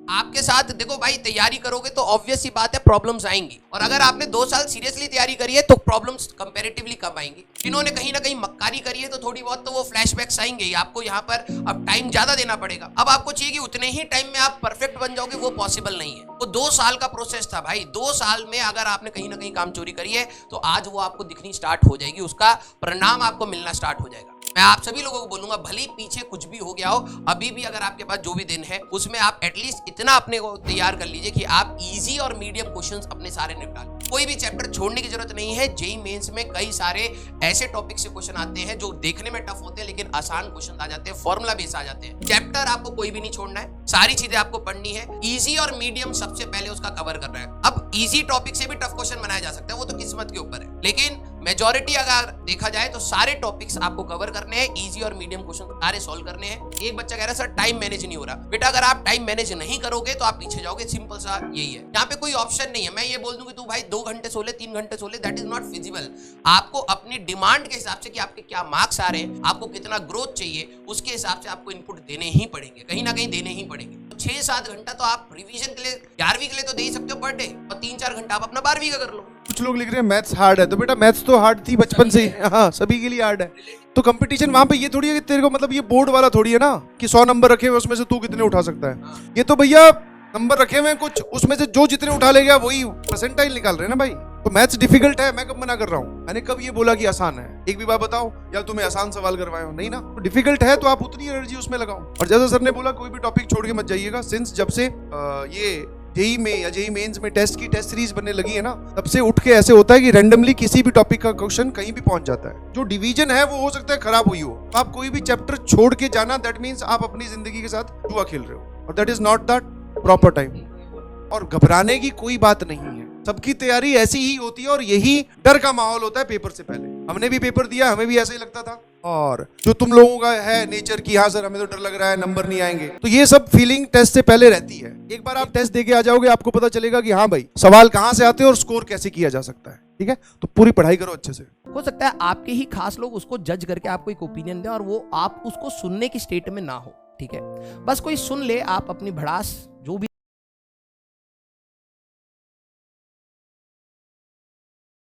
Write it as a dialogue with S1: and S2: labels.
S1: आपके साथ देखो भाई, तैयारी करोगे तो ऑब्वियस सी बात है प्रॉब्लम्स आएंगी, और अगर आपने 2 साल सीरियसली तैयारी करी है तो प्रॉब्लम्स कंपैरेटिवली कम आएंगी। जिन्होंने कहीं ना कहीं मक्कारी करी है तो थोड़ी बहुत तो वो फ्लैशबैक्स आएंगे ही, आपको यहाँ पर अब टाइम ज्यादा देना पड़ेगा। अब आपको चाहिए कि उतने ही टाइम में आप परफेक्ट बन जाओगे, वो पॉसिबल नहीं है। वो 2 साल का प्रोसेस था भाई। 2 साल में अगर आपने कहीं ना कहीं काम चोरी करी है तो आज वो आपको दिखनी स्टार्ट हो जाएगी, उसका परिणाम आपको मिलना स्टार्ट हो जाएगा। मैं आप सभी लोगों को बोलूंगा, भले पीछे कुछ भी हो गया हो, अभी भी अगर आपके पास जो भी दिन है उसमें आप एटलीस्ट इतना अपने को तैयार कर लीजिए कि आप इजी और मीडियम क्वेश्चंस अपने सारे निपटा लें। कोई भी चैप्टर छोड़ने की जरूरत नहीं है। जेईई मेंस में कई सारे ऐसे टॉपिक से क्वेश्चन आते हैं जो देखने में टफ होते हैं लेकिन आसान क्वेश्चन आ जाते हैं, फॉर्मूला बेस आ जाते हैं। चैप्टर आपको कोई भी नहीं छोड़ना है, सारी चीजें आपको पढ़नी है। इजी और मीडियम सबसे पहले उसका कवर करना है। अब इजी टॉपिक से भी टफ क्वेश्चन बनाया जा सकता है, वो तो किस्मत के ऊपर है, लेकिन मेजॉरिटी अगर देखा जाए तो सारे टॉपिक्स आपको कवर करने हैं। इजी और मीडियम क्वेश्चन सारे सॉल्व करने हैं। एक बच्चा कह रहा है सर टाइम मैनेज नहीं हो रहा। बेटा अगर आप टाइम मैनेज नहीं करोगे तो आप पीछे जाओगे, सिंपल सा यही है। यहाँ पे कोई ऑप्शन नहीं है। मैं ये बोल दूं कि तू भाई 2 घंटे सो ले, 3 घंटे सो ले, दैट इज नॉट फिजिबल। आपको अपनी डिमांड के हिसाब से कि आपके क्या मार्क्स आ रहे हैं, आपको कितना ग्रोथ चाहिए, उसके हिसाब से आपको इनपुट देने ही पड़ेंगे, कहीं ना कहीं देने ही पड़ेंगे। 6-7 घंटा तो आप रिवीजन के लिए 11वीं के लिए तो दे ही सकते हो पर डे, और 3-4 घंटा आप अपना 12वीं का कर लो।
S2: कुछ लोग लिख रहे हैं मैथ्स हार्ड है, तो बेटा मैथ्स तो हार्ड थी बचपन से ही, हाँ सभी के लिए हार्ड है। तो कंपटीशन वहां पे ये थोड़ी है कि तेरे को मतलब ये बोर्ड वाला थोड़ी है ना कि 100 नंबर रखे हुए उसमें से तू कितने उठा सकता है। ये तो भैया नंबर रखे हुए हैं कुछ, उसमें से जो जितने उठा ले गया वही परसेंटाइल निकाल रहे हैं ना भाई। तो मैथ्स डिफिकल्ट है, मैं कब मना कर रहा हूँ? मैंने कब ये बोला कि आसान है? एक भी बात बताओ यार तुम्हें आसान सवाल करवाए हो, नहीं ना। तो डिफिकल्ट है तो आप उतनी एनर्जी उसमें लगाओ। और जैसा सर ने बोला कोई भी टॉपिक छोड़ के मत जाइएगा। सिंस जब से ये जेईई में या जेईई मेंस में टेस्ट की टेस्ट सीरीज बनने लगी है ना, तब से उठ के ऐसे होता है कि रैंडमली किसी भी टॉपिक का क्वेश्चन कहीं भी पहुंच जाता है। जो डिवीजन है वो हो सकता है खराब हुई हो, आप कोई भी चैप्टर छोड़ के जाना, दैट मीन्स आप अपनी जिंदगी के साथ जुआ खेल रहे हो, और that is not the proper time. और घबराने की कोई बात नहीं है, सबकी तैयारी ऐसी ही होती है, और यही डर का माहौल होता है पेपर से पहले। हमने भी पेपर दिया, हमें भी ऐसा ही लगता था। और जो तुम लोगों का है नेचर की, हाँ सर हमें तो डर लग रहा है, नंबर नहीं आएंगे, तो ये सब फीलिंग टेस्ट से पहले रहती है। एक बार आप टेस्ट देके आ जाओगे, आपको पता चलेगा कि हाँ भाई सवाल कहाँ से आते हैं और स्कोर कैसे किया जा सकता है। ठीक है, तो पूरी पढ़ाई करो अच्छे से।
S3: हो सकता है आपके ही खास लोग उसको जज करके आपको एक ओपिनियन दें और वो आप उसको सुनने की स्टेट में ना हो। ठीक है, बस कोई सुन ले, आप अपनी भड़ास जो भी